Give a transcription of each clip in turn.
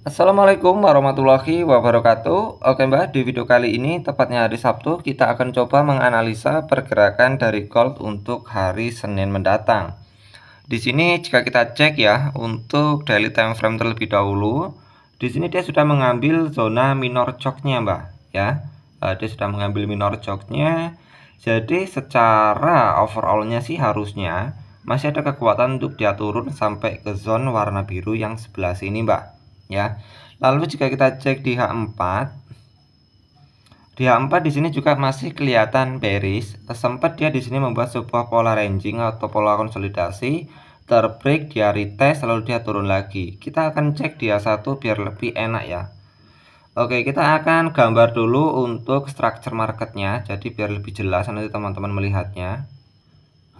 Assalamualaikum warahmatullahi wabarakatuh. Oke Mbak, di video kali ini tepatnya hari Sabtu kita akan coba menganalisa pergerakan dari gold untuk hari Senin mendatang. Di sini jika kita cek ya untuk daily time frame terlebih dahulu, di sini dia sudah mengambil zona minor choke-nya Mbak ya. Dia sudah mengambil minor choke-nya. Jadi secara overall-nya sih harusnya masih ada kekuatan untuk dia turun sampai ke zone warna biru yang sebelah sini Mbak ya. Lalu jika kita cek di H4, di sini juga masih kelihatan bearish. Sempat dia di sini membuat sebuah pola ranging atau pola konsolidasi, terbreak, dia retest lalu dia turun lagi. Kita akan cek di H1 biar lebih enak ya. Oke, kita akan gambar dulu untuk structure marketnya, jadi biar lebih jelas nanti teman-teman melihatnya.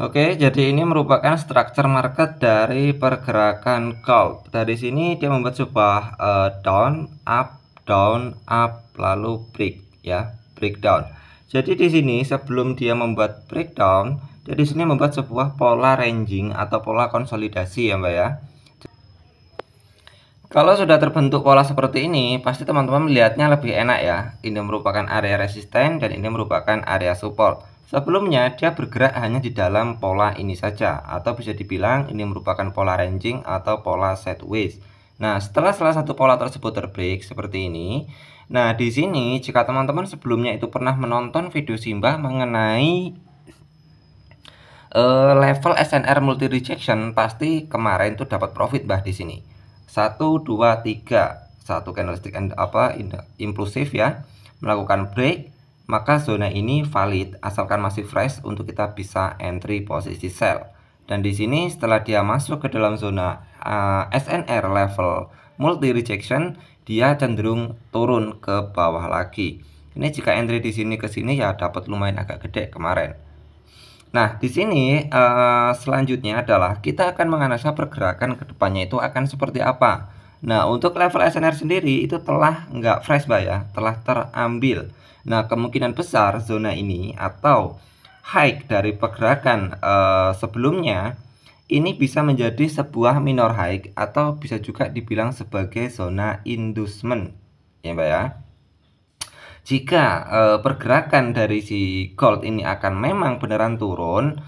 Oke, jadi ini merupakan structure market dari pergerakan gold. Dari sini dia membuat sebuah down, up, lalu break ya, breakdown. Jadi di sini sebelum dia membuat breakdown, dia di sini membuat sebuah pola ranging atau pola konsolidasi ya, Mbak ya. Kalau sudah terbentuk pola seperti ini, pasti teman-teman melihatnya lebih enak ya. Ini merupakan area resisten dan ini merupakan area support. Sebelumnya dia bergerak hanya di dalam pola ini saja, atau bisa dibilang ini merupakan pola ranging atau pola sideways. Nah, setelah salah satu pola tersebut terbreak seperti ini, nah di sini jika teman-teman sebelumnya itu pernah menonton video Simbah mengenai level SNR multi rejection, pasti kemarin tuh dapat profit bah di sini. 1 2 3, satu candlestick impulsif ya, melakukan break, maka zona ini valid asalkan masih fresh untuk kita bisa entry posisi sell. Dan di sini setelah dia masuk ke dalam zona SNR level multi rejection, dia cenderung turun ke bawah lagi. Ini jika entry di sini ke sini ya dapat lumayan agak gede kemarin. Nah, di sini selanjutnya adalah kita akan menganalisa pergerakan ke depannya itu akan seperti apa. Nah, untuk level SNR sendiri itu telah nggak fresh Mbak ya, telah terambil. Nah, kemungkinan besar zona ini atau high dari pergerakan sebelumnya ini bisa menjadi sebuah minor high atau bisa juga dibilang sebagai zona inducement ya Mbak ya. Jika pergerakan dari si gold ini akan memang beneran turun,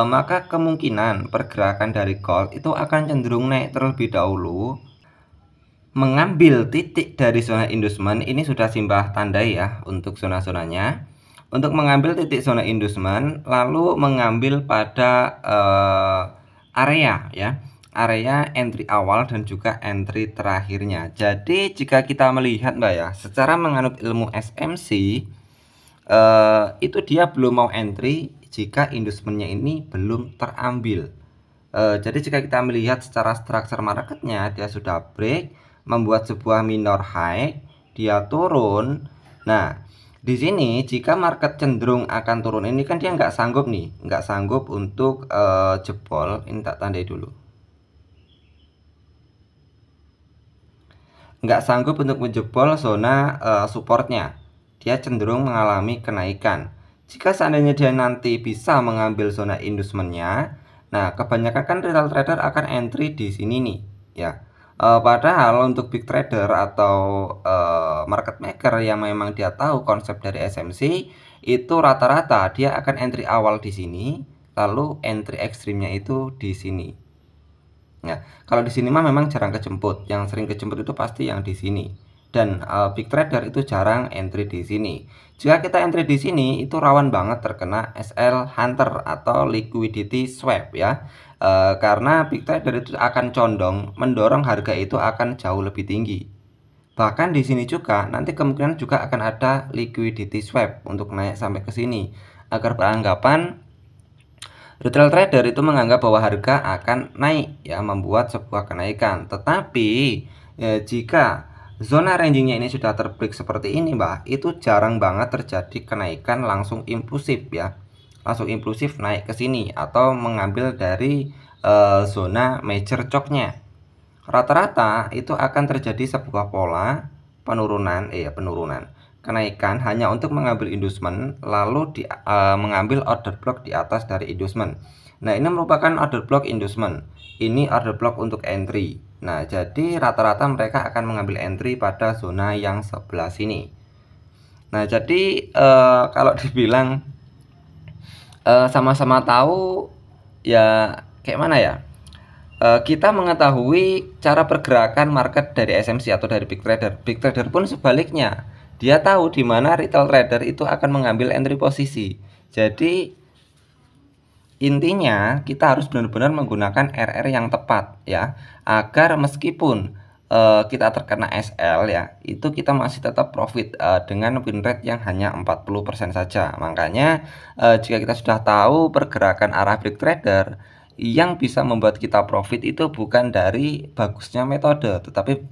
maka kemungkinan pergerakan dari gold itu akan cenderung naik terlebih dahulu, mengambil titik dari zona inducement. Ini sudah Simbah tandai ya untuk zona-zonanya. Untuk mengambil titik zona inducement, lalu mengambil pada area ya, area entry awal dan juga entry terakhirnya. Jadi jika kita melihat Mbak ya, secara menganut ilmu SMC itu dia belum mau entry jika inducementnya ini belum terambil. Jadi jika kita melihat secara structure marketnya, dia sudah break, membuat sebuah minor high, dia turun. Nah, di sini jika market cenderung akan turun, ini kan dia nggak sanggup nih, nggak sanggup untuk jebol. Ini tak tandai dulu. Nggak sanggup untuk menjebol zona supportnya. Dia cenderung mengalami kenaikan. Jika seandainya dia nanti bisa mengambil zona inducementnya, nah kebanyakan kan retail trader akan entry di sini nih, ya. Padahal untuk big trader atau market maker yang memang dia tahu konsep dari SMC, itu rata-rata dia akan entry awal di sini, lalu entry ekstrimnya itu di sini. Nah, kalau di sini mah memang jarang kejemput. Yang sering kejemput itu pasti yang di sini. Dan big trader itu jarang entry di sini. Jika kita entry di sini itu rawan banget terkena SL Hunter atau liquidity swap ya. Karena big trader itu akan condong mendorong harga itu akan jauh lebih tinggi. Bahkan di sini juga nanti kemungkinan juga akan ada liquidity swap untuk naik sampai ke sini agar beranggapan retail trader itu menganggap bahwa harga akan naik ya, membuat sebuah kenaikan. Tetapi jika zona rangingnya ini sudah terbreak seperti ini Mbak, itu jarang banget terjadi kenaikan langsung impulsif ya. Langsung impulsif naik ke sini atau mengambil dari zona major choke-nya. Rata-rata itu akan terjadi sebuah pola penurunan kenaikan hanya untuk mengambil inducement lalu mengambil order block di atas dari inducement. Nah, ini merupakan order block inducement. Ini order block untuk entry. Nah, jadi rata-rata mereka akan mengambil entry pada zona yang sebelah sini. Nah, jadi kalau dibilang sama-sama tahu ya kayak mana ya? Kita mengetahui cara pergerakan market dari SMC atau dari big trader. Big trader pun sebaliknya, dia tahu di mana retail trader itu akan mengambil entry posisi. Jadi intinya kita harus benar-benar menggunakan RR yang tepat ya, agar meskipun kita terkena SL ya, itu kita masih tetap profit dengan win rate yang hanya 40% saja. Makanya jika kita sudah tahu pergerakan arah big trader, yang bisa membuat kita profit itu bukan dari bagusnya metode, tetapi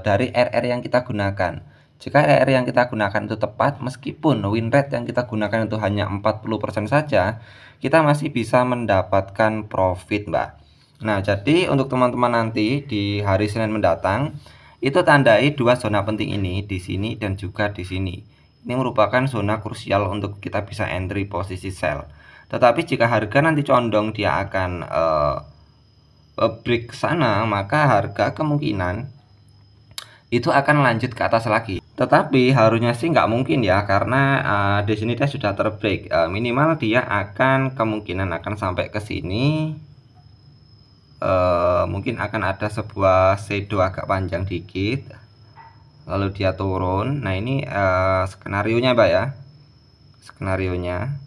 dari RR yang kita gunakan. Jika RR yang kita gunakan itu tepat, meskipun win rate yang kita gunakan itu hanya 40% saja, kita masih bisa mendapatkan profit, Mbak. Nah, jadi untuk teman-teman nanti di hari Senin mendatang, itu tandai dua zona penting ini di sini dan juga di sini. Ini merupakan zona krusial untuk kita bisa entry posisi sell. Tetapi jika harga nanti condong dia akan break sana, maka harga kemungkinan itu akan lanjut ke atas lagi. Tetapi harusnya sih nggak mungkin ya, karena di sini dia sudah terbreak. Minimal dia akan kemungkinan akan sampai ke sini. Mungkin akan ada sebuah shadow agak panjang dikit, lalu dia turun. Nah, ini skenario nya, Mbak ya, skenario nya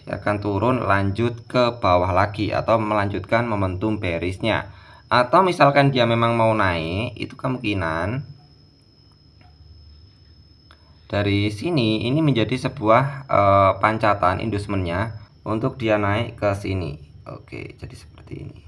dia akan turun lanjut ke bawah lagi atau melanjutkan momentum bearishnya. Atau misalkan dia memang mau naik, itu kemungkinan dari sini ini menjadi sebuah pancatan inducementnya untuk dia naik ke sini. Oke, jadi seperti ini.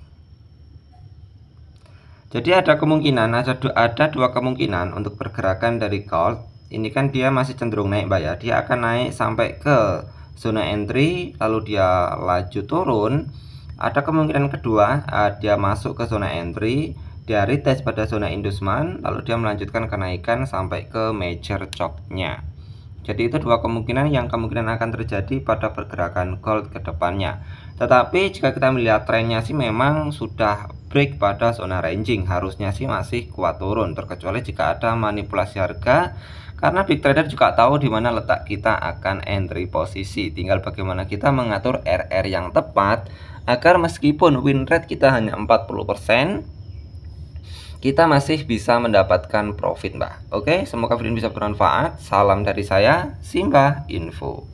Jadi ada kemungkinan, ada dua kemungkinan untuk pergerakan dari gold. Ini kan dia masih cenderung naik, Mbak ya. Dia akan naik sampai ke zona entry, lalu dia laju turun. Ada kemungkinan kedua, dia masuk ke zona entry, dia retest pada zona inducement, lalu dia melanjutkan kenaikan sampai ke major choknya. Jadi itu dua kemungkinan yang kemungkinan akan terjadi pada pergerakan gold ke depannya. Tetapi jika kita melihat trennya sih memang sudah break pada zona ranging, harusnya sih masih kuat turun, terkecuali jika ada manipulasi harga. Karena big trader juga tahu di mana letak kita akan entry posisi. Tinggal bagaimana kita mengatur RR yang tepat agar meskipun win rate kita hanya 40%, kita masih bisa mendapatkan profit, Mbak. Oke, semoga video ini bisa bermanfaat. Salam dari saya, Simba Info.